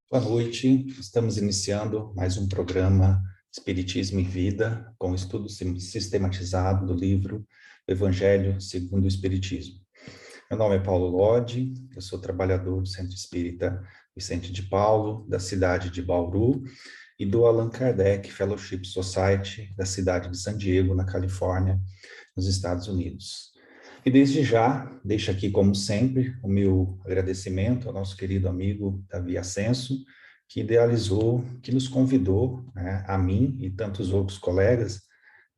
Boa noite, estamos iniciando mais um programa Espiritismo e Vida, com o estudo sistematizado do livro Evangelho segundo o Espiritismo. Meu nome é Paulo Lodi, eu sou trabalhador do Centro Espírita Vicente de Paulo, da cidade de Bauru, e do Allan Kardec Fellowship Society, da cidade de San Diego, na Califórnia, nos Estados Unidos. E desde já, deixo aqui, como sempre, o meu agradecimento ao nosso querido amigo Davi Ascenso, que idealizou, que nos convidou, né, a mim e tantos outros colegas,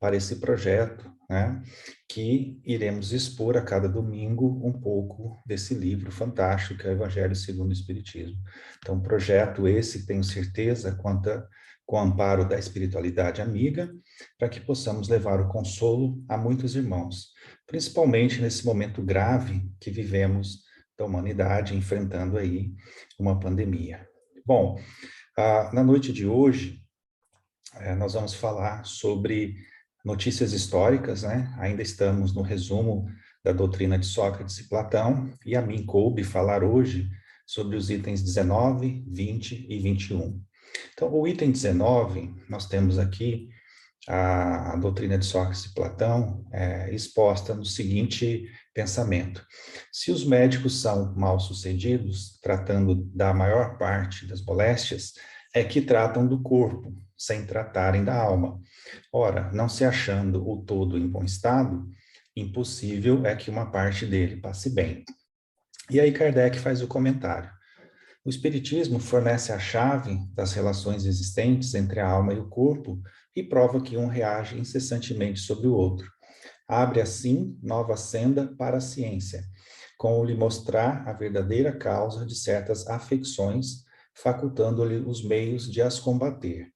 para esse projeto, né, que iremos expor a cada domingo um pouco desse livro fantástico, que é o Evangelho segundo o Espiritismo. Então, um projeto esse, tenho certeza, conta com o amparo da espiritualidade amiga, para que possamos levar o consolo a muitos irmãos, principalmente nesse momento grave que vivemos da humanidade, enfrentando aí uma pandemia. Bom, na noite de hoje, nós vamos falar sobre notícias históricas, né? Ainda estamos no resumo da doutrina de Sócrates e Platão, e a mim coube falar hoje sobre os itens 19, 20 e 21. Então, o item 19, nós temos aqui a doutrina de Sócrates e Platão exposta no seguinte pensamento: se os médicos são mal sucedidos, tratando da maior parte das moléstias, é que tratam do corpo, sem tratarem da alma. Ora, não se achando o todo em bom estado, impossível é que uma parte dele passe bem. E aí Kardec faz o comentário: o Espiritismo fornece a chave das relações existentes entre a alma e o corpo e prova que um reage incessantemente sobre o outro. Abre, assim, nova senda para a ciência, com lhe mostrar a verdadeira causa de certas afecções, facultando-lhe os meios de as combater.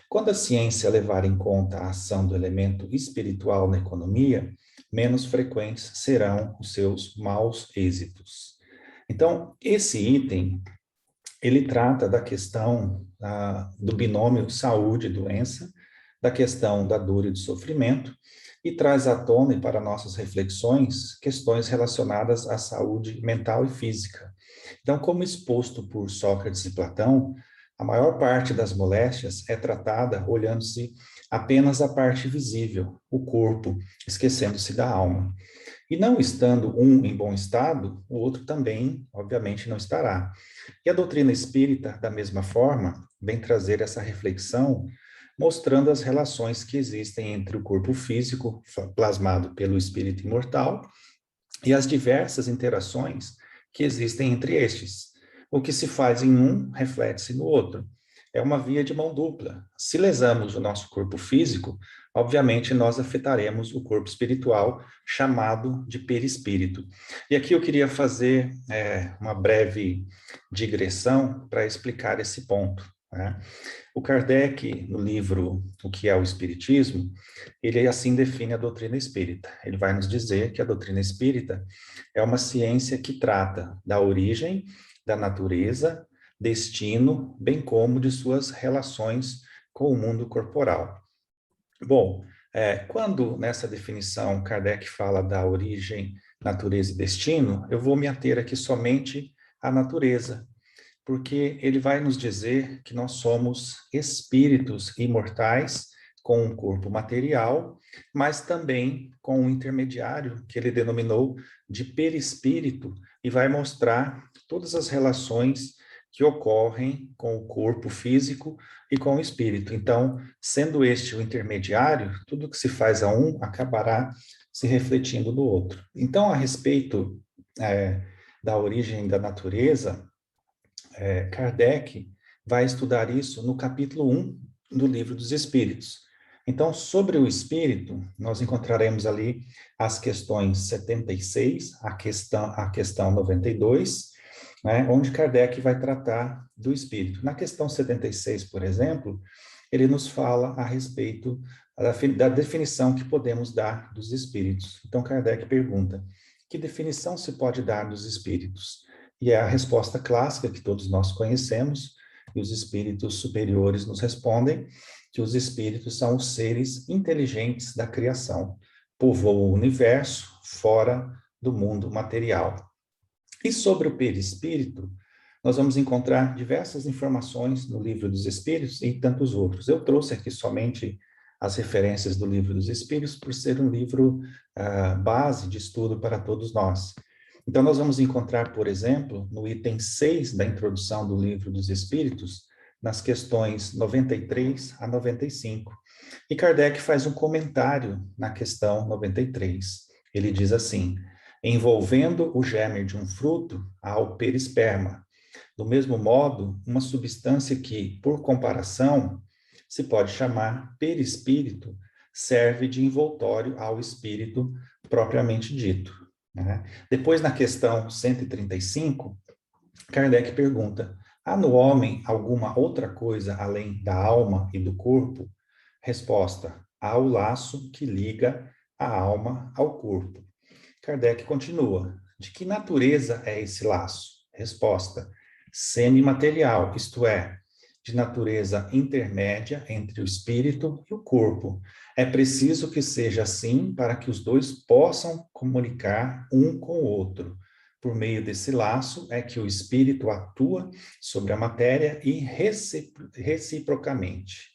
Quando a ciência levar em conta a ação do elemento espiritual na economia, menos frequentes serão os seus maus êxitos. Então, esse item ele trata da questão do binômio saúde e doença, da questão da dor e do sofrimento, e traz à tona e para nossas reflexões questões relacionadas à saúde mental e física. Então, como exposto por Sócrates e Platão, a maior parte das moléstias é tratada olhando-se apenas a parte visível, o corpo, esquecendo-se da alma. E não estando um em bom estado, o outro também, obviamente, não estará. E a doutrina espírita, da mesma forma, vem trazer essa reflexão, mostrando as relações que existem entre o corpo físico, plasmado pelo espírito imortal, e as diversas interações que existem entre estes. O que se faz em um, reflete-se no outro. É uma via de mão dupla. Se lesamos o nosso corpo físico, obviamente nós afetaremos o corpo espiritual, chamado de perispírito. E aqui eu queria fazer uma breve digressão para explicar esse ponto, né? O Kardec, no livro O que é o Espiritismo, ele assim define a doutrina espírita. Ele vai nos dizer que a doutrina espírita é uma ciência que trata da origem, da natureza, destino, bem como de suas relações com o mundo corporal. Bom, quando nessa definição Kardec fala da origem, natureza e destino, eu vou me ater aqui somente à natureza, porque ele vai nos dizer que nós somos espíritos imortais com um corpo material, mas também com um intermediário que ele denominou de perispírito e vai mostrar todas as relações que ocorrem com o corpo físico e com o espírito. Então, sendo este o intermediário, tudo que se faz a um acabará se refletindo no outro. Então, a respeito da origem da natureza, Kardec vai estudar isso no capítulo 1 do Livro dos Espíritos. Então, sobre o espírito, nós encontraremos ali as questões 76, a questão 92, né, onde Kardec vai tratar do espírito. Na questão 76, por exemplo, ele nos fala a respeito da definição que podemos dar dos espíritos. Então, Kardec pergunta: que definição se pode dar dos espíritos? E é a resposta clássica que todos nós conhecemos, e os espíritos superiores nos respondem que os espíritos são os seres inteligentes da criação, povoam o universo fora do mundo material. E sobre o perispírito, nós vamos encontrar diversas informações no Livro dos Espíritos e tantos outros. Eu trouxe aqui somente as referências do Livro dos Espíritos por ser um livro base de estudo para todos nós. Então, nós vamos encontrar, por exemplo, no item 6 da introdução do Livro dos Espíritos, nas questões 93 a 95. E Kardec faz um comentário na questão 93. Ele diz assim: envolvendo o germe de um fruto, há o perisperma. Do mesmo modo, uma substância que, por comparação, se pode chamar perispírito, serve de envoltório ao espírito propriamente dito. Né? Depois, na questão 135, Kardec pergunta: há no homem alguma outra coisa além da alma e do corpo? Resposta: há o laço que liga a alma ao corpo. Kardec continua: de que natureza é esse laço? Resposta: semimaterial, isto é, de natureza intermédia entre o espírito e o corpo. É preciso que seja assim para que os dois possam comunicar um com o outro. Por meio desse laço é que o espírito atua sobre a matéria e reciprocamente.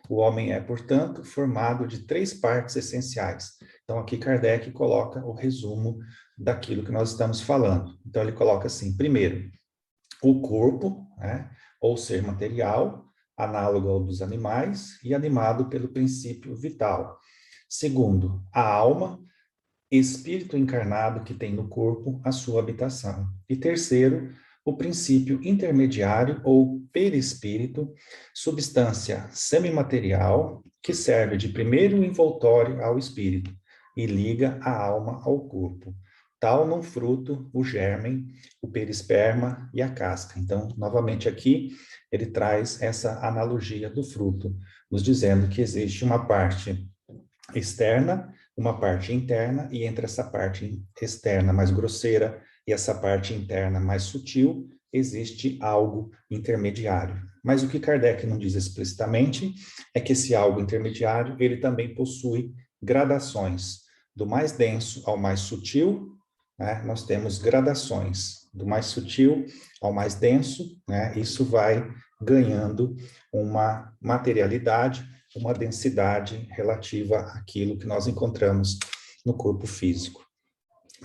O homem é, portanto, formado de 3 partes essenciais. Então, aqui Kardec coloca o resumo daquilo que nós estamos falando. Então, ele coloca assim: primeiro, o corpo, né, ou ser material, análogo ao dos animais e animado pelo princípio vital. Segundo, a alma, espírito encarnado que tem no corpo a sua habitação. E terceiro, o princípio intermediário ou perispírito, substância semimaterial que serve de primeiro envoltório ao espírito e liga a alma ao corpo. Tal num fruto, o germen, o perisperma e a casca. Então, novamente aqui, ele traz essa analogia do fruto, nos dizendo que existe uma parte externa, uma parte interna, e entre essa parte externa mais grosseira e essa parte interna mais sutil, existe algo intermediário. Mas o que Kardec não diz explicitamente é que esse algo intermediário, ele também possui gradações. Do mais denso ao mais sutil, né, nós temos gradações. Do mais sutil ao mais denso, né, isso vai ganhando uma materialidade, uma densidade relativa àquilo que nós encontramos no corpo físico.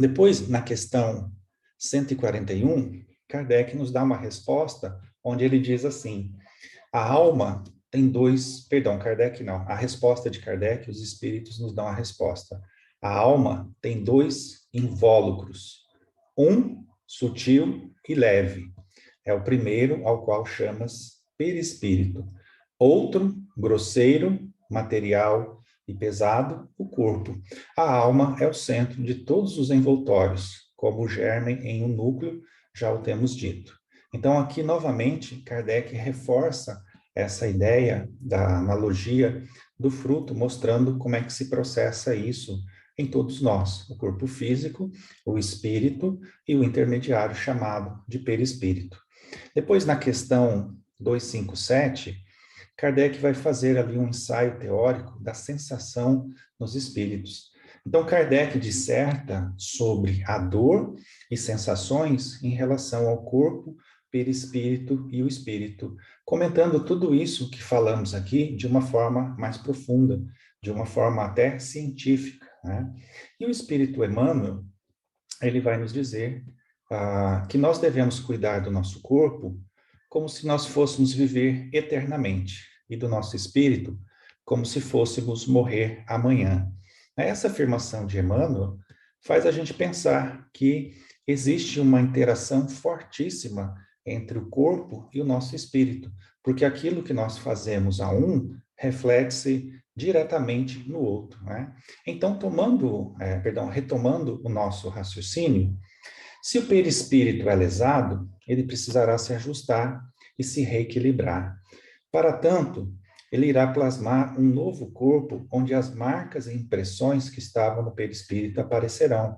Depois, na questão 141, Kardec nos dá uma resposta onde ele diz assim: a alma tem Kardec não, a resposta de Kardec, os espíritos nos dão a resposta. A alma tem 2 invólucros, um sutil e leve. É o primeiro, ao qual chamas perispírito. Outro, grosseiro, material e pesado, o corpo. A alma é o centro de todos os envoltórios, como o germe em um núcleo, já o temos dito. Então, aqui, novamente, Kardec reforça essa ideia da analogia do fruto, mostrando como é que se processa isso em todos nós, o corpo físico, o espírito e o intermediário chamado de perispírito. Depois, na questão 257, Kardec vai fazer ali um ensaio teórico da sensação nos espíritos. Então, Kardec disserta sobre a dor e sensações em relação ao corpo, perispírito e o espírito, comentando tudo isso que falamos aqui de uma forma mais profunda, de uma forma até científica, né? E o Espírito Emmanuel, ele vai nos dizer que nós devemos cuidar do nosso corpo como se nós fôssemos viver eternamente, e do nosso espírito como se fôssemos morrer amanhã. Essa afirmação de Emmanuel faz a gente pensar que existe uma interação fortíssima entre o corpo e o nosso espírito, porque aquilo que nós fazemos a um reflete-se diretamente no outro, né? Então, retomando o nosso raciocínio, se o perispírito é lesado, ele precisará se ajustar e se reequilibrar. Para tanto, ele irá plasmar um novo corpo onde as marcas e impressões que estavam no perispírito aparecerão.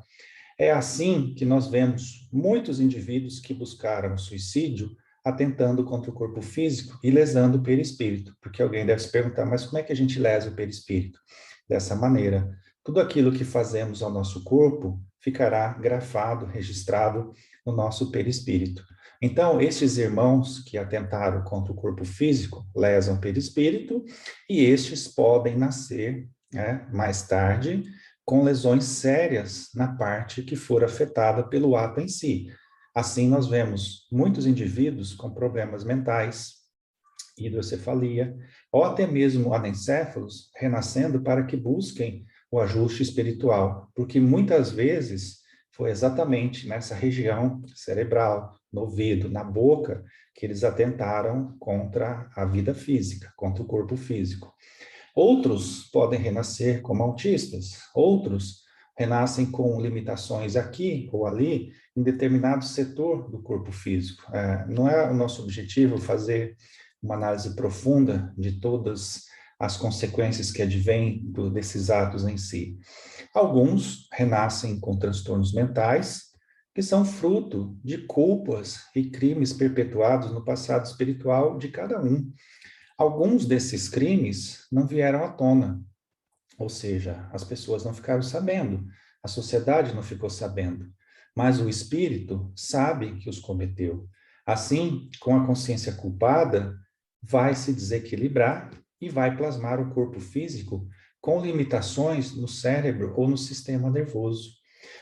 É assim que nós vemos muitos indivíduos que buscaram o suicídio atentando contra o corpo físico e lesando o perispírito, porque alguém deve se perguntar, mas como é que a gente lesa o perispírito? Dessa maneira, Tudo aquilo que fazemos ao nosso corpo ficará grafado, registrado no nosso perispírito. Então, estes irmãos que atentaram contra o corpo físico lesam o perispírito e estes podem nascer, né, mais tarde com lesões sérias na parte que for afetada pelo ato em si. Assim, nós vemos muitos indivíduos com problemas mentais, hidrocefalia, ou até mesmo anencéfalos renascendo para que busquem o ajuste espiritual, porque muitas vezes foi exatamente nessa região cerebral, no ouvido, na boca, que eles atentaram contra a vida física, contra o corpo físico. Outros podem renascer como autistas, outros renascem com limitações aqui ou ali, em determinado setor do corpo físico. Não é o nosso objetivo fazer uma análise profunda de todas as consequências que advêm desses atos em si. Alguns renascem com transtornos mentais, que são fruto de culpas e crimes perpetuados no passado espiritual de cada um. Alguns desses crimes não vieram à tona, ou seja, as pessoas não ficaram sabendo, a sociedade não ficou sabendo, mas o espírito sabe que os cometeu. Assim, com a consciência culpada, vai se desequilibrar e vai plasmar o corpo físico com limitações no cérebro ou no sistema nervoso.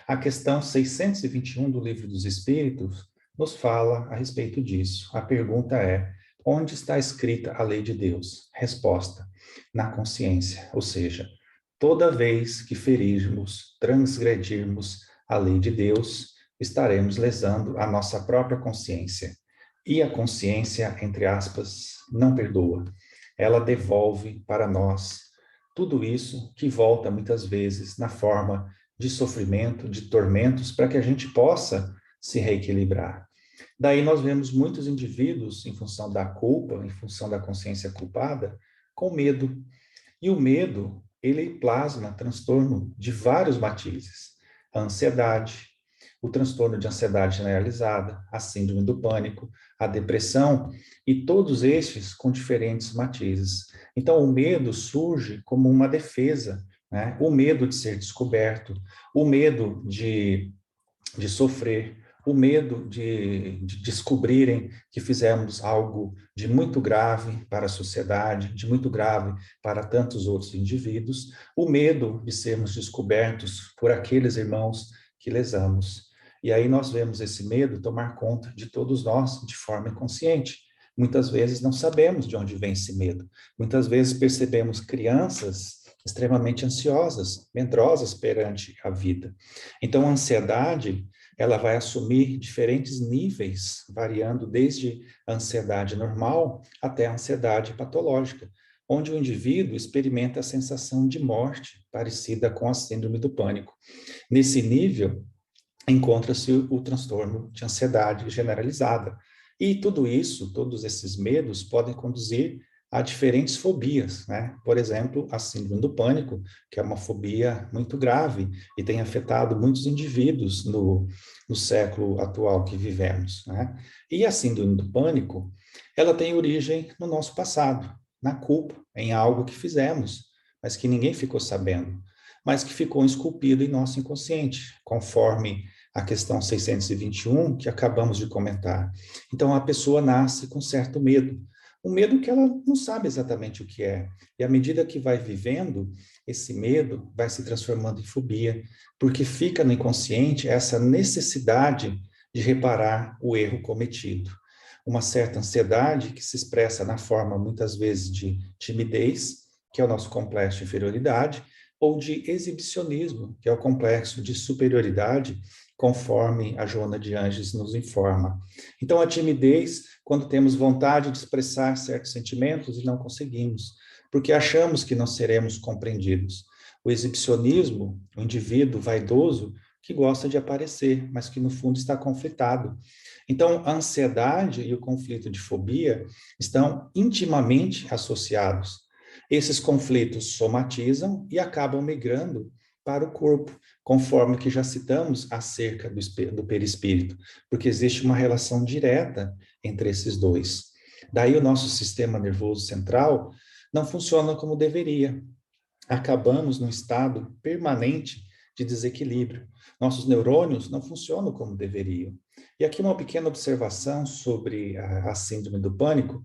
A questão 621 do Livro dos Espíritos nos fala a respeito disso. A pergunta é: onde está escrita a lei de Deus? Resposta: na consciência, ou seja, toda vez que ferirmos, transgredirmos a lei de Deus, estaremos lesando a nossa própria consciência. E a consciência, entre aspas, não perdoa. Ela devolve para nós tudo isso que volta muitas vezes na forma de sofrimento, de tormentos, para que a gente possa se reequilibrar. Daí nós vemos muitos indivíduos, em função da culpa, em função da consciência culpada, com medo. E o medo, ele plasma transtorno de vários matizes. A ansiedade, o transtorno de ansiedade generalizada, a síndrome do pânico, a depressão, e todos estes com diferentes matizes. Então, o medo surge como uma defesa, né? O medo de ser descoberto, o medo de sofrer, o medo de descobrirem que fizemos algo de muito grave para a sociedade, de muito grave para tantos outros indivíduos, o medo de sermos descobertos por aqueles irmãos que lesamos. E aí nós vemos esse medo tomar conta de todos nós de forma inconsciente. Muitas vezes não sabemos de onde vem esse medo. Muitas vezes percebemos crianças extremamente ansiosas, medrosas perante a vida. Então, a ansiedade, ela vai assumir diferentes níveis, variando desde a ansiedade normal até a ansiedade patológica, onde o indivíduo experimenta a sensação de morte, parecida com a síndrome do pânico. Nesse nível, encontra-se o transtorno de ansiedade generalizada. E tudo isso, todos esses medos podem conduzir a diferentes fobias, né? Por exemplo, a síndrome do pânico, que é uma fobia muito grave e tem afetado muitos indivíduos no século atual que vivemos, né? E a síndrome do pânico, ela tem origem no nosso passado, na culpa, em algo que fizemos, mas que ninguém ficou sabendo, mas que ficou esculpido em nosso inconsciente, conforme a questão 621 que acabamos de comentar. Então, a pessoa nasce com certo medo, um medo que ela não sabe exatamente o que é. E à medida que vai vivendo, esse medo vai se transformando em fobia, porque fica no inconsciente essa necessidade de reparar o erro cometido. Uma certa ansiedade que se expressa na forma, muitas vezes, de timidez, que é o nosso complexo de inferioridade, ou de exibicionismo, que é o complexo de superioridade, conforme a Joana de Anges nos informa. Então, a timidez, quando temos vontade de expressar certos sentimentos e não conseguimos, porque achamos que não seremos compreendidos. O exibicionismo, o indivíduo vaidoso que gosta de aparecer, mas que no fundo está conflitado. Então, a ansiedade e o conflito de fobia estão intimamente associados. Esses conflitos somatizam e acabam migrando para o corpo, conforme que já citamos acerca do perispírito, porque existe uma relação direta entre esses dois. Daí o nosso sistema nervoso central não funciona como deveria. acabamos num estado permanente de desequilíbrio. Nossos neurônios não funcionam como deveriam. E aqui uma pequena observação sobre a síndrome do pânico.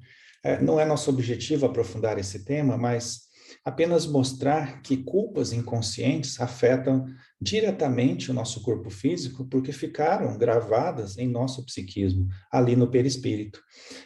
Não é nosso objetivo aprofundar esse tema, mas apenas mostrar que culpas inconscientes afetam diretamente o nosso corpo físico, porque ficaram gravadas em nosso psiquismo, ali no perispírito.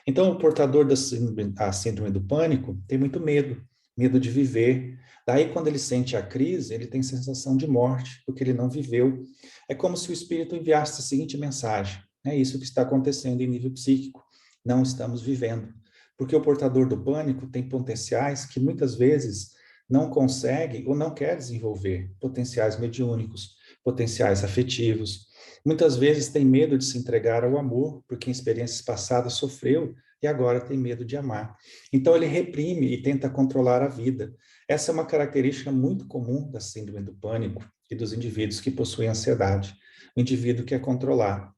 Então, o portador da síndrome do pânico tem muito medo, medo de viver. Daí, quando ele sente a crise, ele tem sensação de morte, porque ele não viveu. É como se o espírito enviasse a seguinte mensagem: é isso que está acontecendo em nível psíquico, não estamos vivendo. Porque o portador do pânico tem potenciais que muitas vezes não consegue ou não quer desenvolver, potenciais mediúnicos, potenciais afetivos. Muitas vezes tem medo de se entregar ao amor, porque em experiências passadas sofreu e agora tem medo de amar. Então ele reprime e tenta controlar a vida. Essa é uma característica muito comum da síndrome do pânico e dos indivíduos que possuem ansiedade. O indivíduo quer controlar.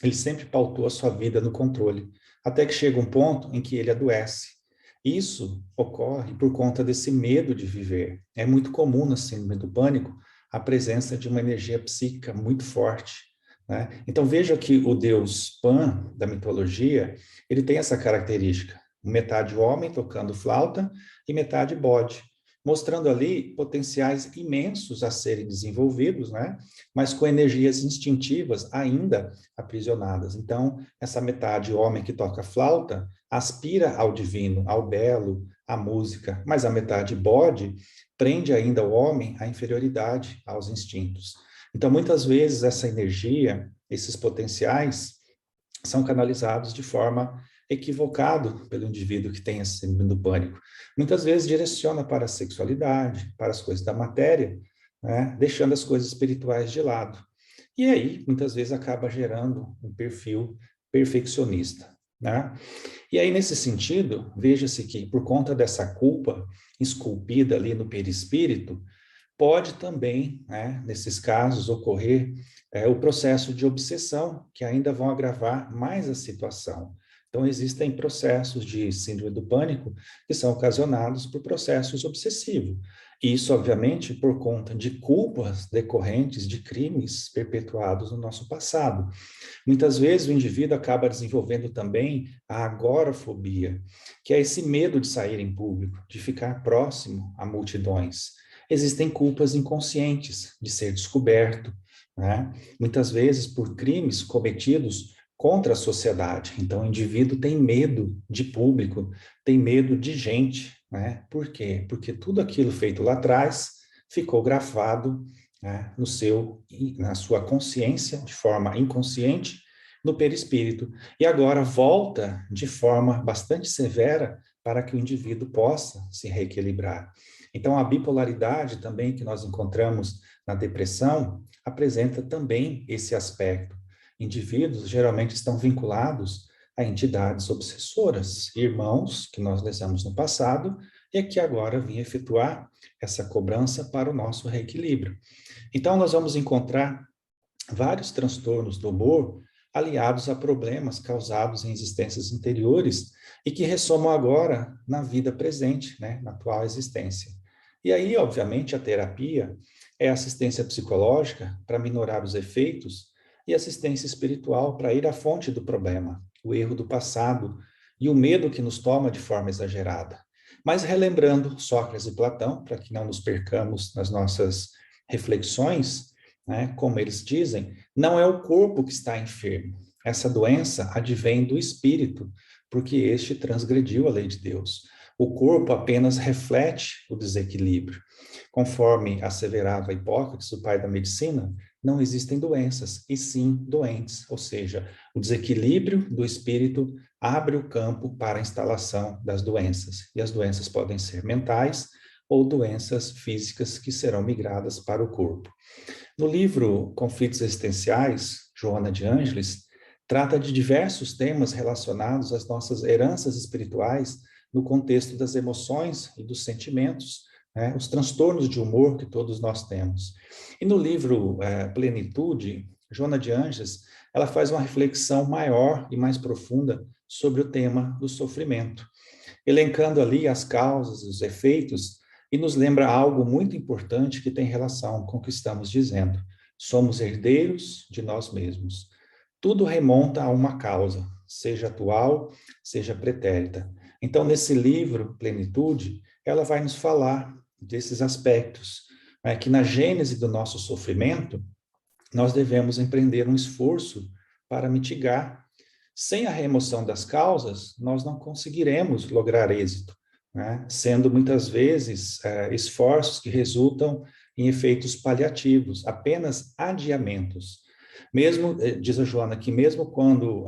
Ele sempre pautou a sua vida no controle, até que chega um ponto em que ele adoece. Isso ocorre por conta desse medo de viver. É muito comum na síndrome do pânico a presença de uma energia psíquica muito forte, né? Então veja que o deus Pan da mitologia, ele tem essa característica: metade homem tocando flauta e metade bode, mostrando ali potenciais imensos a serem desenvolvidos, né? Mas com energias instintivas ainda aprisionadas. Então, essa metade homem que toca flauta aspira ao divino, ao belo, à música, mas a metade bode prende ainda o homem à inferioridade, aos instintos. Então, muitas vezes, essa energia, esses potenciais, são canalizados de forma equivocada pelo indivíduo que tem esse síndrome do pânico. Muitas vezes direciona para a sexualidade, para as coisas da matéria, né? Deixando as coisas espirituais de lado. E aí, muitas vezes, acaba gerando um perfil perfeccionista, né? E aí, nesse sentido, veja-se que, por conta dessa culpa esculpida ali no perispírito, pode também, né, nesses casos, ocorrer o processo de obsessão, que ainda vão agravar mais a situação. Então, existem processos de síndrome do pânico que são ocasionados por processos obsessivos. E isso, obviamente, por conta de culpas decorrentes de crimes perpetuados no nosso passado. Muitas vezes o indivíduo acaba desenvolvendo também a agorafobia, que é esse medo de sair em público, de ficar próximo a multidões. Existem culpas inconscientes de ser descoberto, né? Muitas vezes por crimes cometidos contra a sociedade. Então, o indivíduo tem medo de público, tem medo de gente, né? Por quê? Porque tudo aquilo feito lá atrás ficou gravado, né, na sua consciência, de forma inconsciente, no perispírito. E agora volta de forma bastante severa para que o indivíduo possa se reequilibrar. Então, a bipolaridade também que nós encontramos na depressão apresenta também esse aspecto. Indivíduos geralmente estão vinculados a entidades obsessoras, irmãos que nós lesamos no passado e que agora vêm efetuar essa cobrança para o nosso reequilíbrio. Então, nós vamos encontrar vários transtornos do humor aliados a problemas causados em existências anteriores e que ressomam agora na vida presente, né, na atual existência. E aí, obviamente, a terapia é assistência psicológica para minorar os efeitos e assistência espiritual para ir à fonte do problema, o erro do passado e o medo que nos toma de forma exagerada. Mas relembrando Sócrates e Platão, para que não nos percamos nas nossas reflexões, né, como eles dizem, não é o corpo que está enfermo. Essa doença advém do espírito, porque este transgrediu a lei de Deus. O corpo apenas reflete o desequilíbrio. Conforme asseverava Hipócrates, o pai da medicina, não existem doenças, e sim doentes, ou seja, o desequilíbrio do espírito abre o campo para a instalação das doenças, e as doenças podem ser mentais ou doenças físicas que serão migradas para o corpo. No livro Conflitos Existenciais, Joana de Ângeles trata de diversos temas relacionados às nossas heranças espirituais no contexto das emoções e dos sentimentos, né, os transtornos de humor que todos nós temos. E no livro Plenitude, Joana de Ângeles, ela faz uma reflexão maior e mais profunda sobre o tema do sofrimento, elencando ali as causas, os efeitos e nos lembra algo muito importante que tem relação com o que estamos dizendo. Somos herdeiros de nós mesmos. Tudo remonta a uma causa, seja atual, seja pretérita. Então, nesse livro, Plenitude, ela vai nos falar desses aspectos, né, que na gênese do nosso sofrimento, nós devemos empreender um esforço para mitigar. Sem a remoção das causas, nós não conseguiremos lograr êxito, né? Sendo muitas vezes esforços que resultam em efeitos paliativos, apenas adiamentos. Mesmo, diz a Joana, que mesmo quando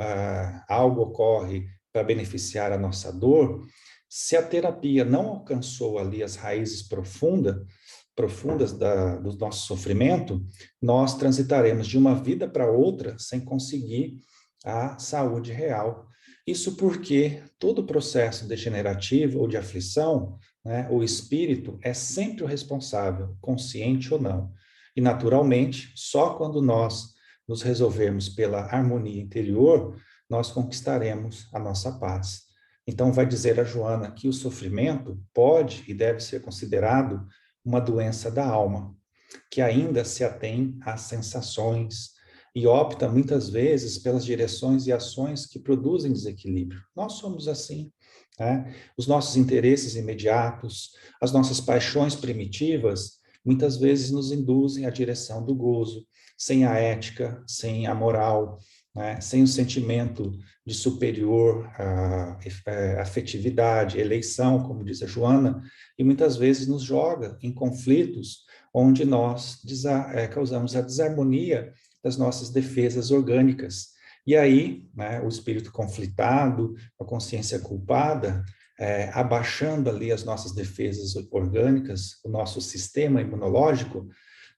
algo ocorre para beneficiar a nossa dor, se a terapia não alcançou ali as raízes profundas do nosso sofrimento, nós transitaremos de uma vida para outra sem conseguir a saúde real. Isso porque todo processo degenerativo ou de aflição, né, o espírito é sempre o responsável, consciente ou não. E, naturalmente, só quando nós nos resolvermos pela harmonia interior, nós conquistaremos a nossa paz. Então, vai dizer a Joana que o sofrimento pode e deve ser considerado uma doença da alma, que ainda se atém às sensações e opta muitas vezes pelas direções e ações que produzem desequilíbrio. Nós somos assim, né? Os nossos interesses imediatos, as nossas paixões primitivas, muitas vezes nos induzem à direção do gozo, sem a ética, sem a moral, né? Sem o sentimento de superior afetividade, eleição, como diz a Joana, e muitas vezes nos joga em conflitos onde nós causamos a desarmonia das nossas defesas orgânicas. E aí, né, o espírito conflitado, a consciência culpada, abaixando ali as nossas defesas orgânicas, o nosso sistema imunológico,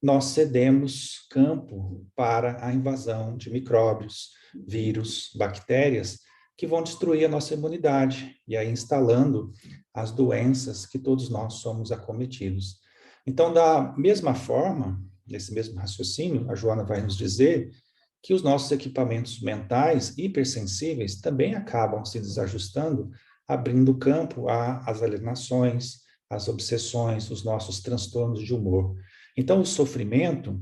nós cedemos campo para a invasão de micróbios, vírus, bactérias, que vão destruir a nossa imunidade, e aí instalando as doenças que todos nós somos acometidos. Então, da mesma forma, nesse mesmo raciocínio, a Joana vai nos dizer que os nossos equipamentos mentais hipersensíveis também acabam se desajustando, abrindo campo às alienações, às obsessões, os nossos transtornos de humor. Então, o sofrimento,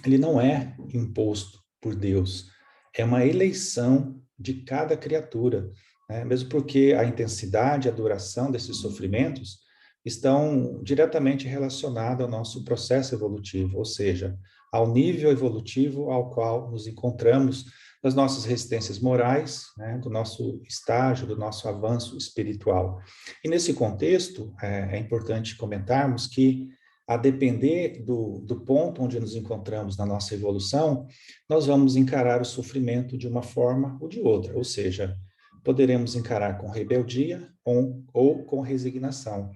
ele não é imposto por Deus, é uma eleição de cada criatura, né? Mesmo porque a intensidade, a duração desses sofrimentos estão diretamente relacionadas ao nosso processo evolutivo, ou seja, ao nível evolutivo ao qual nos encontramos, das nossas resistências morais, né, do nosso estágio, do nosso avanço espiritual. E nesse contexto, é importante comentarmos que, a depender do ponto onde nos encontramos na nossa evolução, nós vamos encarar o sofrimento de uma forma ou de outra, ou seja, poderemos encarar com rebeldia ou com resignação.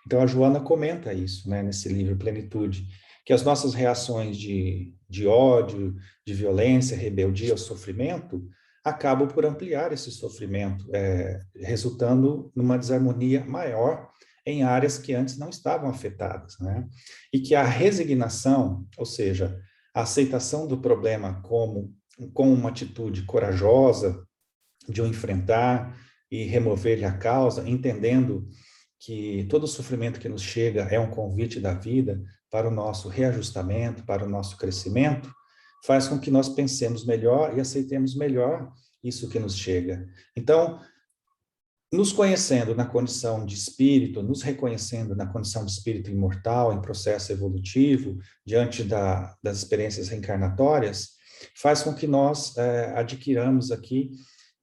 Então, a Joana comenta isso, né, nesse livro Plenitude, que as nossas reações de ódio, de violência, rebeldia ou sofrimento, acabam por ampliar esse sofrimento, resultando numa desarmonia maior em áreas que antes não estavam afetadas, né? E que a resignação, ou seja, a aceitação do problema com uma atitude corajosa de o enfrentar e remover-lhe a causa, entendendo que todo sofrimento que nos chega é um convite da vida para o nosso reajustamento, para o nosso crescimento, faz com que nós pensemos melhor e aceitemos melhor isso que nos chega. Então, nos conhecendo na condição de espírito, nos reconhecendo na condição de espírito imortal, em processo evolutivo, diante das experiências reencarnatórias, faz com que nós adquiramos aqui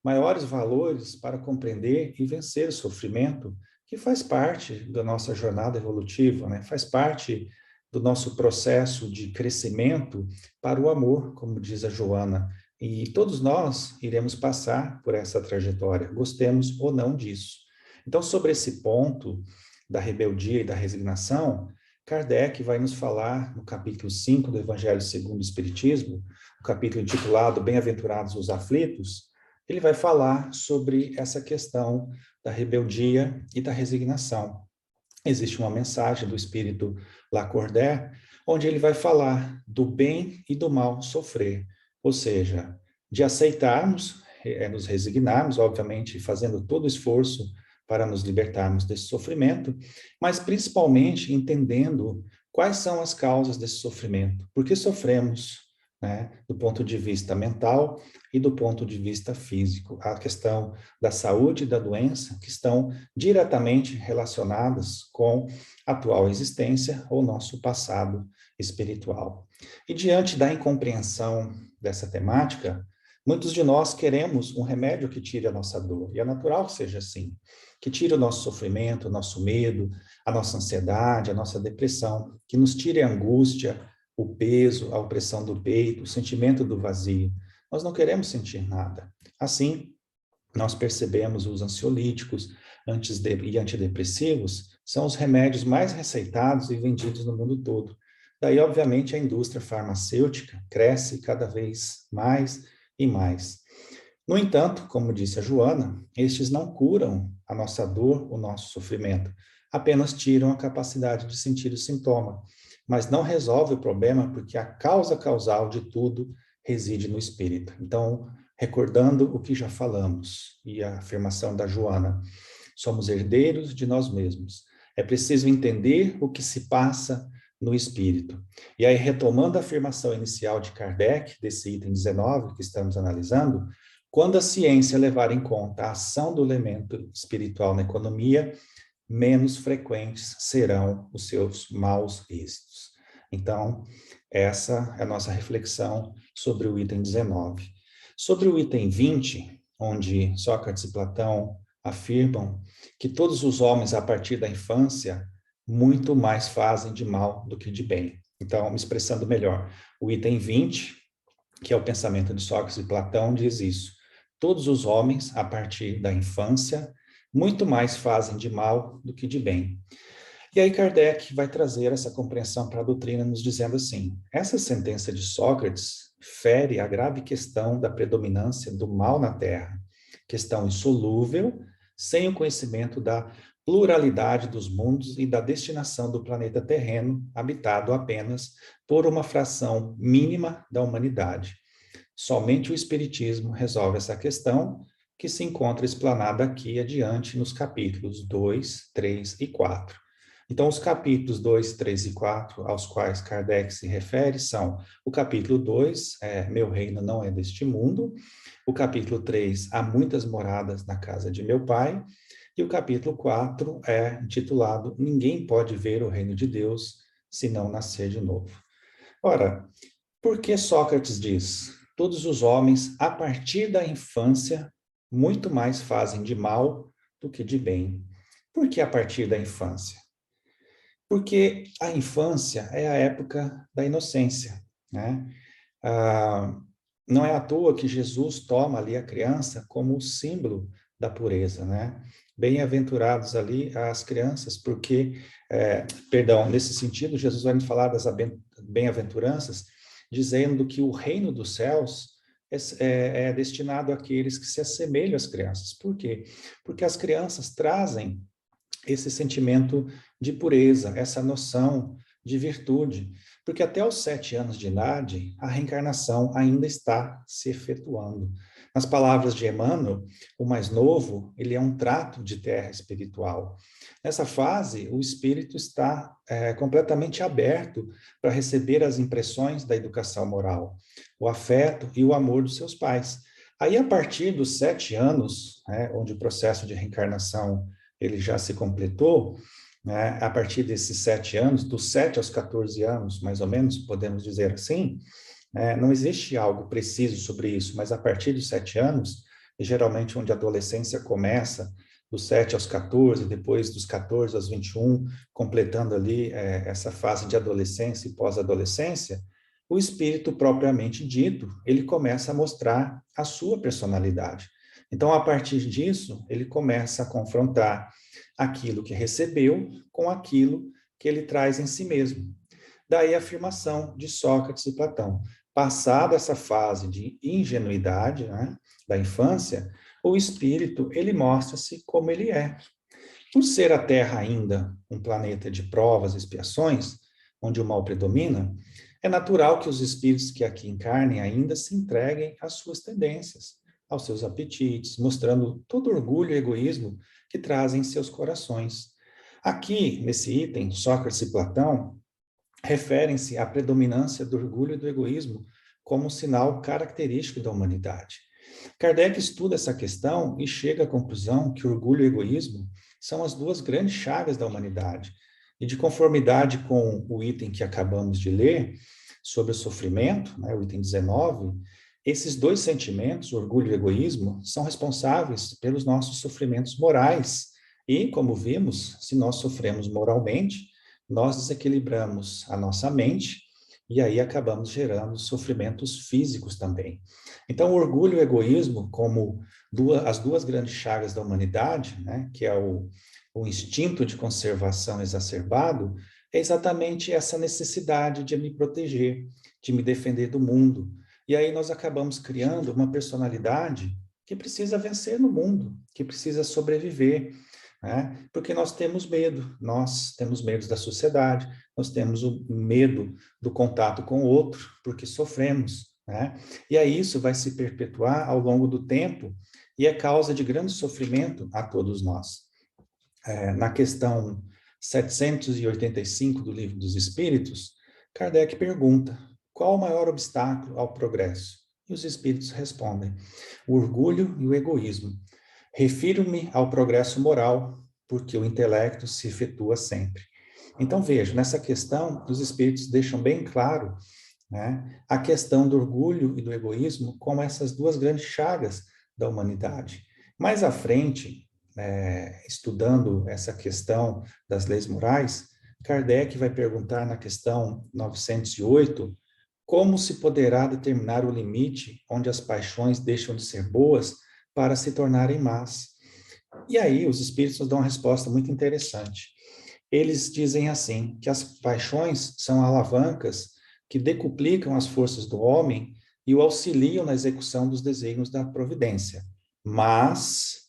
maiores valores para compreender e vencer o sofrimento, que faz parte da nossa jornada evolutiva, né? Faz parte do nosso processo de crescimento para o amor, como diz a Joana. E todos nós iremos passar por essa trajetória, gostemos ou não disso. Então, sobre esse ponto da rebeldia e da resignação, Kardec vai nos falar no capítulo 5 do Evangelho segundo o Espiritismo, o capítulo intitulado Bem-aventurados os aflitos, ele vai falar sobre essa questão da rebeldia e da resignação. Existe uma mensagem do Espírito Lacordaire, onde ele vai falar do bem e do mal sofrer, ou seja, de aceitarmos, nos resignarmos, obviamente, fazendo todo o esforço para nos libertarmos desse sofrimento, mas principalmente entendendo quais são as causas desse sofrimento, por que sofremos, né, do ponto de vista mental e do ponto de vista físico. A questão da saúde e da doença que estão diretamente relacionadas com a atual existência ou nosso passado espiritual. E diante da incompreensão dessa temática, muitos de nós queremos um remédio que tire a nossa dor, e é natural que seja assim, que tire o nosso sofrimento, o nosso medo, a nossa ansiedade, a nossa depressão, que nos tire a angústia, o peso, a opressão do peito, o sentimento do vazio. Nós não queremos sentir nada. Assim, nós percebemos os ansiolíticos e antidepressivos são os remédios mais receitados e vendidos no mundo todo. Daí, obviamente, a indústria farmacêutica cresce cada vez mais e mais. No entanto, como disse a Joana, estes não curam a nossa dor, o nosso sofrimento, apenas tiram a capacidade de sentir o sintoma, mas não resolve o problema porque a causa causal de tudo reside no espírito. Então, recordando o que já falamos e a afirmação da Joana, somos herdeiros de nós mesmos. É preciso entender o que se passa no espírito. E aí, retomando a afirmação inicial de Kardec, desse item 19 que estamos analisando, quando a ciência levar em conta a ação do elemento espiritual na economia, menos frequentes serão os seus maus êxitos. Então, essa é a nossa reflexão sobre o item 19. Sobre o item 20, onde Sócrates e Platão afirmam que todos os homens, a partir da infância, muito mais fazem de mal do que de bem. Então, me expressando melhor, o item 20, que é o pensamento de Sócrates e Platão, diz isso. Todos os homens, a partir da infância, muito mais fazem de mal do que de bem. E aí Kardec vai trazer essa compreensão para a doutrina, nos dizendo assim, essa sentença de Sócrates fere a grave questão da predominância do mal na Terra, questão insolúvel, sem o conhecimento da pluralidade dos mundos e da destinação do planeta terreno, habitado apenas por uma fração mínima da humanidade. Somente o Espiritismo resolve essa questão, que se encontra explanada aqui adiante nos capítulos 2, 3 e 4. Então, os capítulos 2, 3 e 4, aos quais Kardec se refere, são o capítulo 2, Meu reino não é deste mundo, o capítulo 3, Há muitas moradas na casa de meu pai, e o capítulo 4 é intitulado Ninguém pode ver o reino de Deus se não nascer de novo. Ora, por que Sócrates diz? Todos os homens, a partir da infância, muito mais fazem de mal do que de bem. Por que a partir da infância? Porque a infância é a época da inocência, né? Não é à toa que Jesus toma ali a criança como o símbolo da pureza, né? Bem-aventurados ali as crianças, porque, nesse sentido, Jesus vai nos falar das bem-aventuranças, dizendo que o reino dos céus é destinado àqueles que se assemelham às crianças. Por quê? Porque as crianças trazem esse sentimento de pureza, essa noção de virtude, porque até os 7 anos de idade, a reencarnação ainda está se efetuando. Nas palavras de Emmanuel, o mais novo, ele é um trato de terra espiritual. Nessa fase, o espírito está completamente aberto para receber as impressões da educação moral, o afeto e o amor dos seus pais. Aí, a partir dos 7 anos, onde o processo de reencarnação ele já se completou, né, a partir desses 7 anos, dos 7 aos 14 anos, mais ou menos, podemos dizer assim, não existe algo preciso sobre isso, mas a partir dos 7 anos, geralmente onde a adolescência começa, dos 7 aos 14, depois dos 14 aos 21, completando ali essa fase de adolescência e pós-adolescência, o espírito propriamente dito, ele começa a mostrar a sua personalidade. Então, a partir disso, ele começa a confrontar aquilo que recebeu com aquilo que ele traz em si mesmo. Daí a afirmação de Sócrates e Platão. Passada essa fase de ingenuidade, né, da infância, o espírito, ele mostra-se como ele é. Por ser a Terra ainda um planeta de provas e expiações, onde o mal predomina, é natural que os espíritos que aqui encarnem ainda se entreguem às suas tendências, aos seus apetites, mostrando todo o orgulho e egoísmo que trazem em seus corações. Aqui, nesse item, Sócrates e Platão referem-se à predominância do orgulho e do egoísmo como sinal característico da humanidade. Kardec estuda essa questão e chega à conclusão que orgulho e egoísmo são as duas grandes chagas da humanidade. E de conformidade com o item que acabamos de ler, sobre o sofrimento, né, o item 19, esses dois sentimentos, orgulho e egoísmo, são responsáveis pelos nossos sofrimentos morais. E, como vimos, se nós sofremos moralmente, nós desequilibramos a nossa mente e aí acabamos gerando sofrimentos físicos também. Então, o orgulho e o egoísmo, como as duas grandes chagas da humanidade, né, que é o instinto de conservação exacerbado, é exatamente essa necessidade de me proteger, de me defender do mundo. E aí nós acabamos criando uma personalidade que precisa vencer no mundo, que precisa sobreviver, né? Porque nós temos medo da sociedade, nós temos o medo do contato com o outro, porque sofremos, né? E aí isso vai se perpetuar ao longo do tempo e é causa de grande sofrimento a todos nós. Na questão 785 do Livro dos Espíritos, Kardec pergunta: qual o maior obstáculo ao progresso? E os espíritos respondem: o orgulho e o egoísmo. Refiro-me ao progresso moral, porque o intelecto se efetua sempre. Então, veja, nessa questão, os espíritos deixam bem claro, né, a questão do orgulho e do egoísmo como essas duas grandes chagas da humanidade. Mais à frente, estudando essa questão das leis morais, Kardec vai perguntar na questão 908 como se poderá determinar o limite onde as paixões deixam de ser boas para se tornarem más. E aí os espíritos nos dão uma resposta muito interessante. Eles dizem assim, que as paixões são alavancas que decuplicam as forças do homem e o auxiliam na execução dos desígnios da providência. Mas,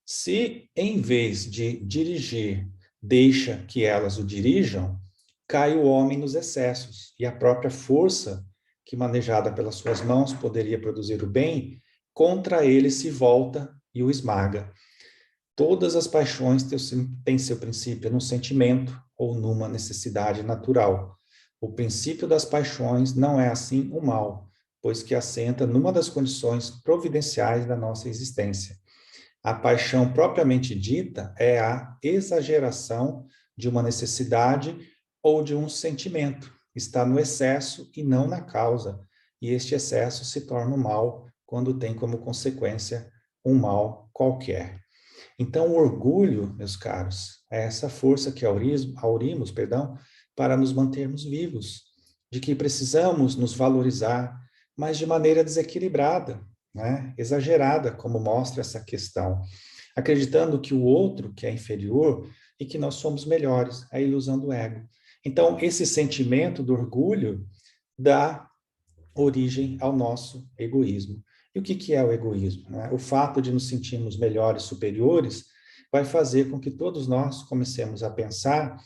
se em vez de dirigir, deixa que elas o dirijam, cai o homem nos excessos, e a própria força que, manejada pelas suas mãos, poderia produzir o bem, contra ele se volta e o esmaga. Todas as paixões têm seu princípio no sentimento ou numa necessidade natural. O princípio das paixões não é assim o mal, pois que assenta numa das condições providenciais da nossa existência. A paixão propriamente dita é a exageração de uma necessidade ou de um sentimento. Está no excesso e não na causa. E este excesso se torna um mal quando tem como consequência um mal qualquer. Então, o orgulho, meus caros, é essa força que aurimos, para nos mantermos vivos, de que precisamos nos valorizar, mas de maneira desequilibrada, né? Exagerada, como mostra essa questão, acreditando que o outro que é inferior e que nós somos melhores, a ilusão do ego. Então, esse sentimento do orgulho dá origem ao nosso egoísmo. E o que é o egoísmo? Né? O fato de nos sentirmos melhores, superiores, vai fazer com que todos nós comecemos a pensar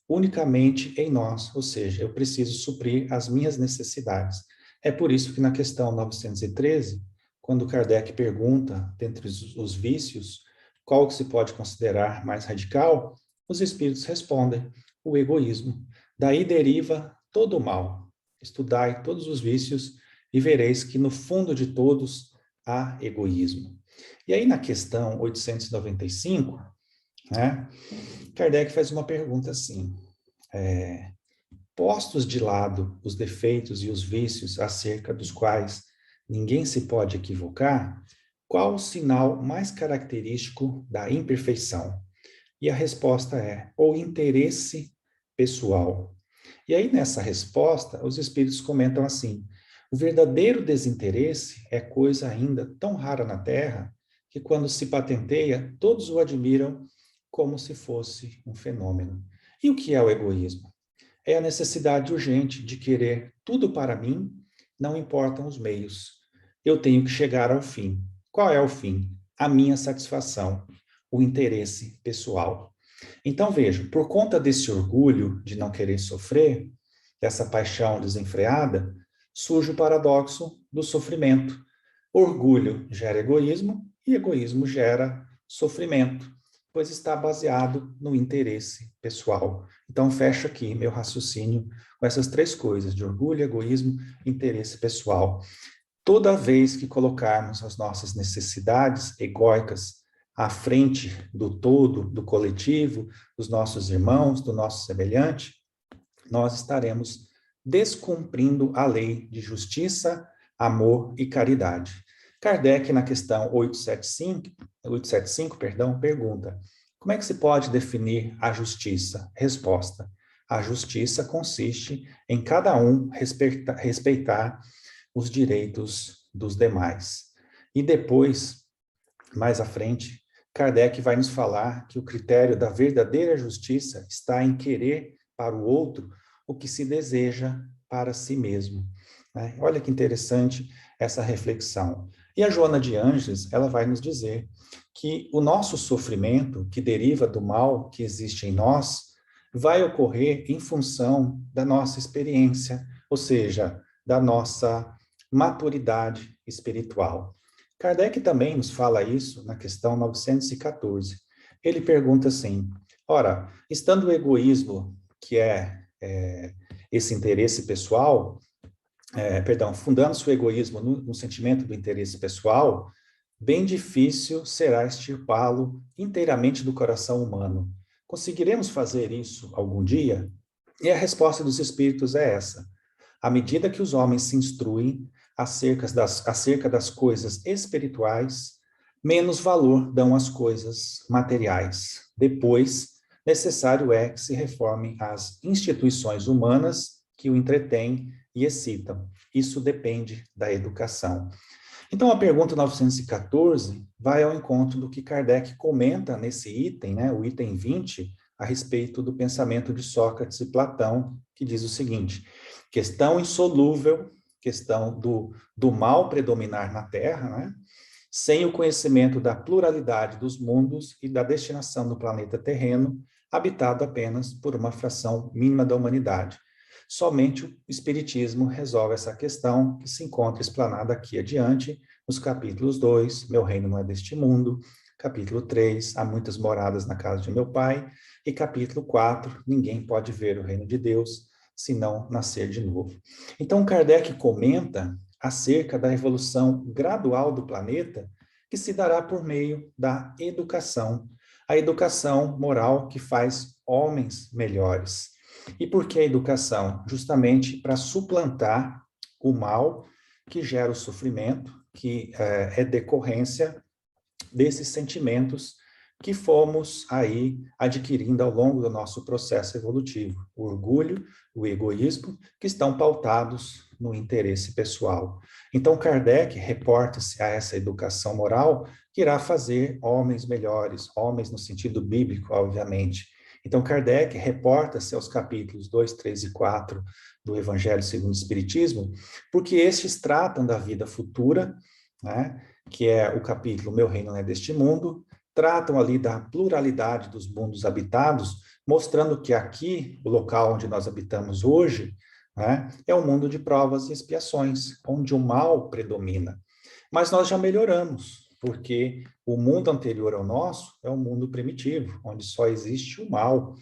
unicamente em nós, ou seja, eu preciso suprir as minhas necessidades. É por isso que na questão 913, quando Kardec pergunta, dentre os vícios, qual que se pode considerar mais radical, os espíritos respondem: o egoísmo. Daí deriva todo o mal. Estudai todos os vícios e vereis que no fundo de todos há egoísmo. E aí na questão 895, né, Kardec faz uma pergunta assim: postos de lado os defeitos e os vícios acerca dos quais ninguém se pode equivocar, qual o sinal mais característico da imperfeição? E a resposta é o interesse pessoal. E aí, nessa resposta, os espíritos comentam assim: o verdadeiro desinteresse é coisa ainda tão rara na Terra que, quando se patenteia, todos o admiram como se fosse um fenômeno. E o que é o egoísmo? É a necessidade urgente de querer tudo para mim, não importam os meios. Eu tenho que chegar ao fim. Qual é o fim? A minha satisfação, o interesse pessoal. Então, veja, por conta desse orgulho de não querer sofrer, dessa paixão desenfreada, surge o paradoxo do sofrimento. Orgulho gera egoísmo e egoísmo gera sofrimento, pois está baseado no interesse pessoal. Então, fecho aqui meu raciocínio com essas três coisas, de orgulho, egoísmo, interesse pessoal. Toda vez que colocarmos as nossas necessidades egóicas à frente do todo, do coletivo, dos nossos irmãos, do nosso semelhante, nós estaremos descumprindo a lei de justiça, amor e caridade. Kardec, na questão 875, pergunta: como é que se pode definir a justiça? Resposta: a justiça consiste em cada um respeitar os direitos dos demais. E depois, mais à frente, Kardec vai nos falar que o critério da verdadeira justiça está em querer para o outro o que se deseja para si mesmo. Né? Olha que interessante essa reflexão. E a Joana de Ângeles, ela vai nos dizer que o nosso sofrimento, que deriva do mal que existe em nós, vai ocorrer em função da nossa experiência, ou seja, da nossa maturidade espiritual. Kardec também nos fala isso na questão 914. Ele pergunta assim: ora, estando o egoísmo, que é esse interesse pessoal, fundando-se o egoísmo no sentimento do interesse pessoal, bem difícil será extirpá-lo inteiramente do coração humano. Conseguiremos fazer isso algum dia? E a resposta dos espíritos é essa: à medida que os homens se instruem acerca das coisas espirituais, menos valor dão às coisas materiais. Depois, necessário é que se reformem as instituições humanas que o entretêm e excitam. Isso depende da educação. Então, a pergunta 914 vai ao encontro do que Kardec comenta nesse item, né, o item 20, a respeito do pensamento de Sócrates e Platão, que diz o seguinte: questão insolúvel, questão do mal predominar na Terra, né, sem o conhecimento da pluralidade dos mundos e da destinação do planeta terreno, habitado apenas por uma fração mínima da humanidade. Somente o Espiritismo resolve essa questão, que se encontra explanada aqui adiante, nos capítulos 2, Meu Reino Não É Deste Mundo, capítulo 3, Há Muitas Moradas na Casa de Meu Pai, e capítulo 4, Ninguém Pode Ver o Reino de Deus, se não nascer de novo. Então, Kardec comenta acerca da evolução gradual do planeta, que se dará por meio da educação, a educação moral que faz homens melhores. E por que a educação? Justamente para suplantar o mal que gera o sofrimento, que é decorrência desses sentimentos que fomos aí adquirindo ao longo do nosso processo evolutivo. O orgulho, o egoísmo, que estão pautados no interesse pessoal. Então, Kardec reporta-se a essa educação moral que irá fazer homens melhores, homens no sentido bíblico, obviamente. Então, Kardec reporta-se aos capítulos 2, 3 e 4 do Evangelho segundo o Espiritismo, porque estes tratam da vida futura, né, que é o capítulo Meu Reino Não É Deste Mundo, tratam ali da pluralidade dos mundos habitados, mostrando que aqui, o local onde nós habitamos hoje, né, é um mundo de provas e expiações, onde o mal predomina. Mas nós já melhoramos, porque o mundo anterior ao nosso é um mundo primitivo, onde só existe o mal,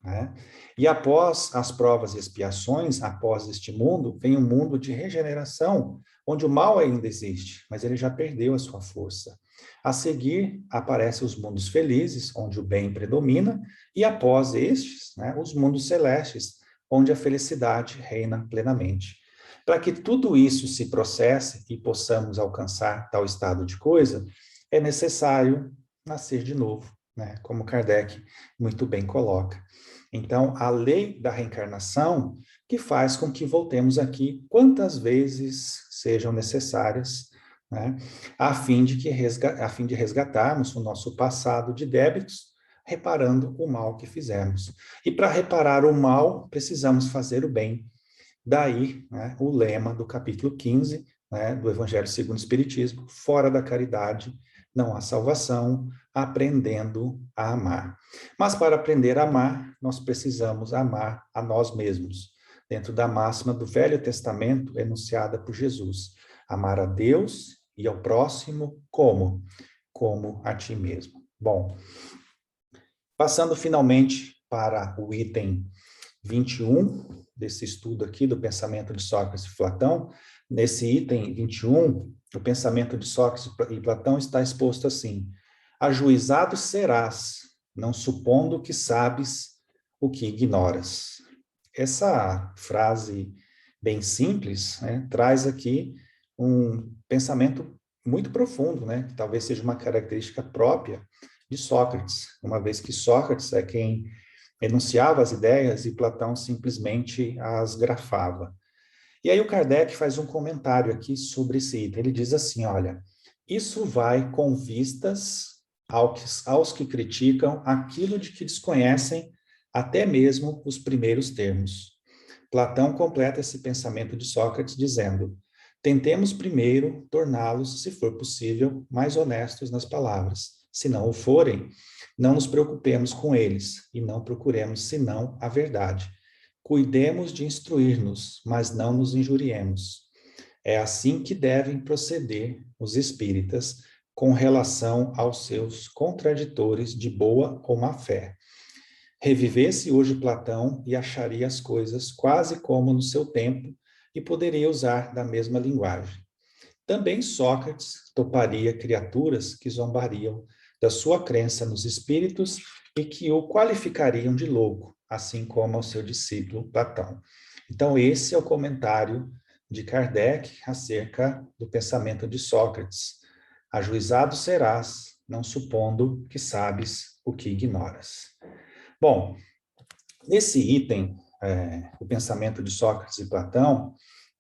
né? E após as provas e expiações, após este mundo, vem um mundo de regeneração, onde o mal ainda existe, mas ele já perdeu a sua força. A seguir, aparecem os mundos felizes, onde o bem predomina, e após estes, né, os mundos celestes, onde a felicidade reina plenamente. Para que tudo isso se processe e possamos alcançar tal estado de coisa, é necessário nascer de novo, né? Como Kardec muito bem coloca. Então, a lei da reencarnação que faz com que voltemos aqui quantas vezes sejam necessárias, né? A fim de resgatarmos o nosso passado de débitos, reparando o mal que fizemos. E para reparar o mal, precisamos fazer o bem. Daí, né, o lema do capítulo 15, né, do Evangelho segundo o Espiritismo: fora da caridade não há salvação, aprendendo a amar. Mas para aprender a amar, nós precisamos amar a nós mesmos, dentro da máxima do Velho Testamento enunciada por Jesus: amar a Deus e ao próximo como? Como a ti mesmo. Bom, Passando finalmente para o item 21 desse estudo aqui do pensamento de Sócrates e Platão. Nesse item 21, o pensamento de Sócrates e Platão está exposto assim: ajuizado serás, não supondo que sabes o que ignoras. Essa frase bem simples, né, traz aqui um pensamento muito profundo, né, que talvez seja uma característica própria de Sócrates, uma vez que Sócrates é quem enunciava as ideias e Platão simplesmente as grafava. E aí o Kardec faz um comentário aqui sobre esse item. Ele diz assim, olha, isso vai com vistas aos que criticam aquilo de que desconhecem até mesmo os primeiros termos. Platão completa esse pensamento de Sócrates dizendo: tentemos primeiro torná-los, se for possível, mais honestos nas palavras. Se não o forem, não nos preocupemos com eles e não procuremos senão a verdade. Cuidemos de instruir-nos, mas não nos injuriemos. É assim que devem proceder os espíritas com relação aos seus contraditores de boa ou má fé. Revivesse hoje Platão e acharia as coisas quase como no seu tempo e poderia usar da mesma linguagem. Também Sócrates toparia criaturas que zombariam da sua crença nos espíritos e que o qualificariam de louco, assim como ao seu discípulo Platão. Então, esse é o comentário de Kardec acerca do pensamento de Sócrates. Ajuizado serás, não supondo que sabes o que ignoras. Bom, nesse item, o pensamento de Sócrates e Platão,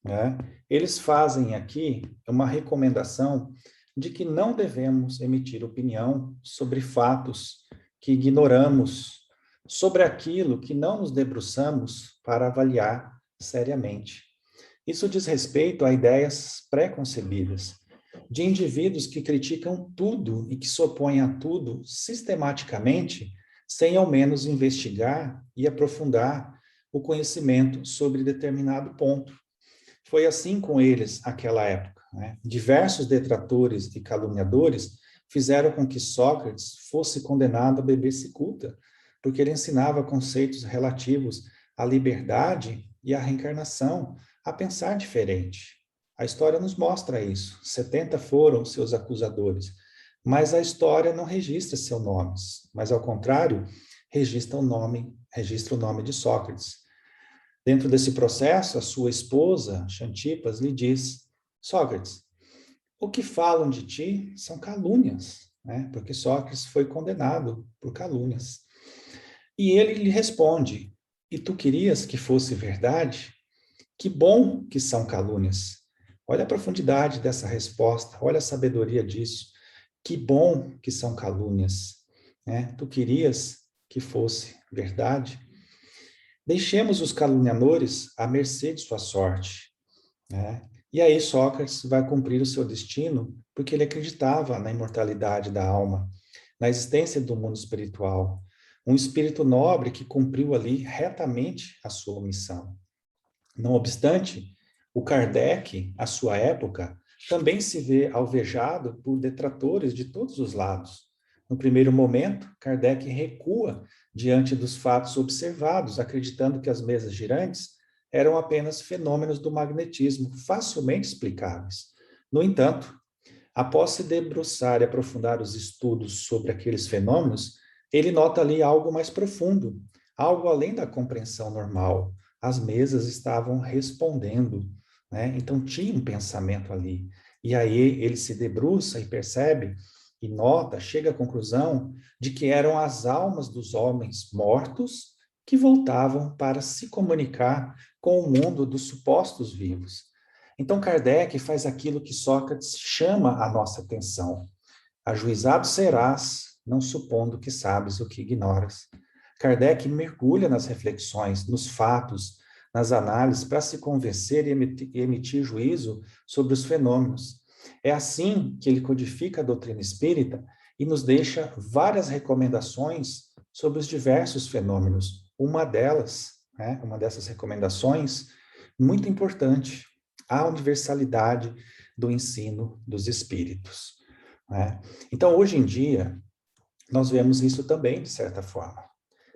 né, eles fazem aqui uma recomendação de que não devemos emitir opinião sobre fatos que ignoramos, sobre aquilo que não nos debruçamos para avaliar seriamente. Isso diz respeito a ideias pré-concebidas, de indivíduos que criticam tudo e que se opõem a tudo sistematicamente, sem ao menos investigar e aprofundar o conhecimento sobre determinado ponto. Foi assim com eles naquela época, né? Diversos detratores e caluniadores fizeram com que Sócrates fosse condenado a beber cicuta, porque ele ensinava conceitos relativos à liberdade e à reencarnação, a pensar diferente. A história nos mostra isso. 70 foram seus acusadores, mas a história não registra seus nomes, mas ao contrário, registra o nome de Sócrates. Dentro desse processo, a sua esposa, Xantipas, lhe diz: Sócrates, o que falam de ti são calúnias, né? Porque Sócrates foi condenado por calúnias. E ele lhe responde: e tu querias que fosse verdade? Que bom que são calúnias. Olha a profundidade dessa resposta, olha a sabedoria disso. Que bom que são calúnias, né? Tu querias que fosse verdade? Deixemos os caluniadores à mercê de sua sorte, né? E aí Sócrates vai cumprir o seu destino porque ele acreditava na imortalidade da alma, na existência do mundo espiritual, um espírito nobre que cumpriu ali retamente a sua missão. Não obstante, o Kardec, à sua época, também se vê alvejado por detratores de todos os lados. No primeiro momento, Kardec recua diante dos fatos observados, acreditando que as mesas girantes eram apenas fenômenos do magnetismo facilmente explicáveis. No entanto, após se debruçar e aprofundar os estudos sobre aqueles fenômenos, ele nota ali algo mais profundo, algo além da compreensão normal. As mesas estavam respondendo, né? Então tinha um pensamento ali. E aí ele se debruça e percebe e nota, chega à conclusão de que eram as almas dos homens mortos que voltavam para se comunicar com o mundo dos supostos vivos. Então Kardec faz aquilo que Sócrates chama a nossa atenção. Ajuizado serás, não supondo que sabes o que ignoras. Kardec mergulha nas reflexões, nos fatos, nas análises, para se convencer e emitir juízo sobre os fenômenos. É assim que ele codifica a doutrina espírita e nos deixa várias recomendações sobre os diversos fenômenos. Uma delas, né, uma dessas recomendações, muito importante, a universalidade do ensino dos espíritos, né? Então, hoje em dia, nós vemos isso também, de certa forma.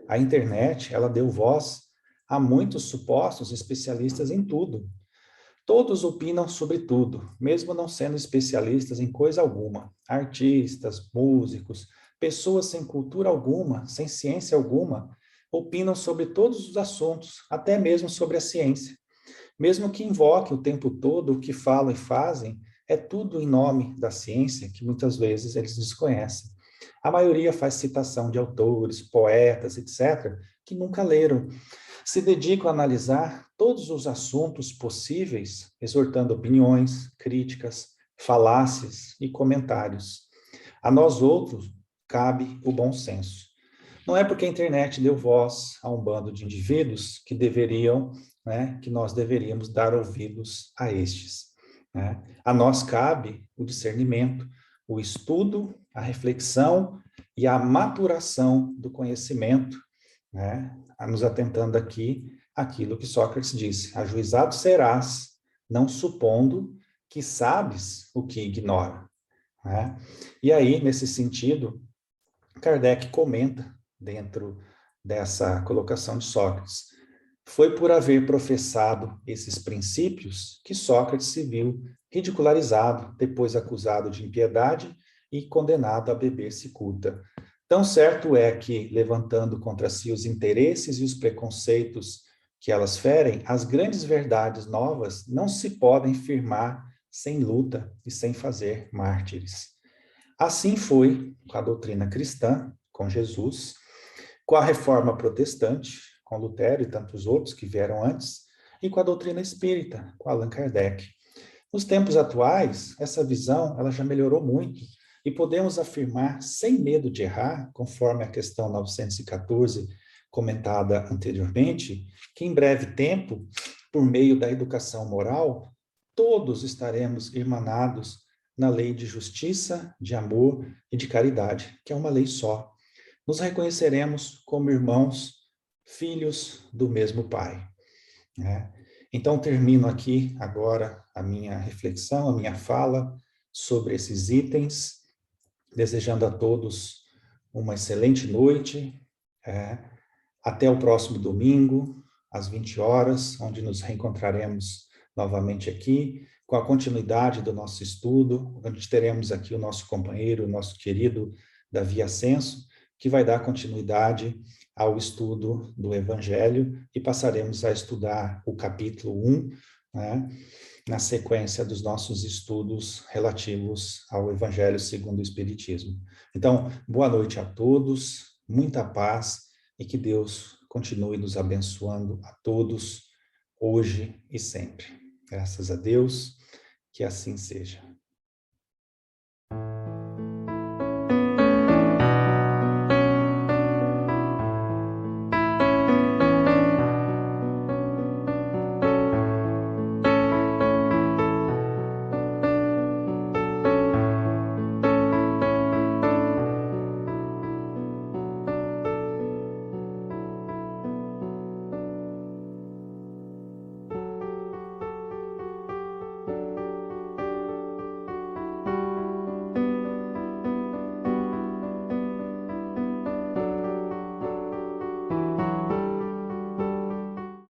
A internet, ela deu voz a muitos supostos especialistas em tudo. Todos opinam sobre tudo, mesmo não sendo especialistas em coisa alguma. Artistas, músicos, pessoas sem cultura alguma, sem ciência alguma, opinam sobre todos os assuntos, até mesmo sobre a ciência. Mesmo que invoquem o tempo todo o que falam e fazem, é tudo em nome da ciência, que muitas vezes eles desconhecem. A maioria faz citação de autores, poetas, etc., que nunca leram. Se dedicam a analisar todos os assuntos possíveis, exortando opiniões, críticas, falácias e comentários. A nós outros cabe o bom senso. Não é porque a internet deu voz a um bando de indivíduos que que nós deveríamos dar ouvidos a estes. Né? A nós cabe o discernimento, o estudo, a reflexão e a maturação do conhecimento, né? Nos atentando aqui aquilo que Sócrates disse: ajuizado serás, não supondo que sabes o que ignora. Né? E aí, nesse sentido, Kardec comenta dentro dessa colocação de Sócrates: foi por haver professado esses princípios que Sócrates se viu ridicularizado, depois acusado de impiedade e condenado a beber cicuta. Tão certo é que, levantando contra si os interesses e os preconceitos que elas ferem, as grandes verdades novas não se podem firmar sem luta e sem fazer mártires. Assim foi com a doutrina cristã, com Jesus, com a reforma protestante, com Lutero e tantos outros que vieram antes, e com a doutrina espírita, com Allan Kardec. Nos tempos atuais, essa visão ela já melhorou muito e podemos afirmar, sem medo de errar, conforme a questão 914 comentada anteriormente, que em breve tempo, por meio da educação moral, todos estaremos irmanados na lei de justiça, de amor e de caridade, que é uma lei só. Nos reconheceremos como irmãos, filhos do mesmo Pai. Né? Então, termino aqui agora a minha reflexão, a minha fala sobre esses itens, desejando a todos uma excelente noite. Até o próximo domingo, às 20 horas, onde nos reencontraremos novamente aqui, com a continuidade do nosso estudo, onde teremos aqui o nosso companheiro, o nosso querido Davi Ascenso, que vai dar continuidade ao estudo do Evangelho e passaremos a estudar o capítulo 1, né, na sequência dos nossos estudos relativos ao Evangelho segundo o Espiritismo. Então, boa noite a todos, muita paz e que Deus continue nos abençoando a todos, hoje e sempre. Graças a Deus, que assim seja.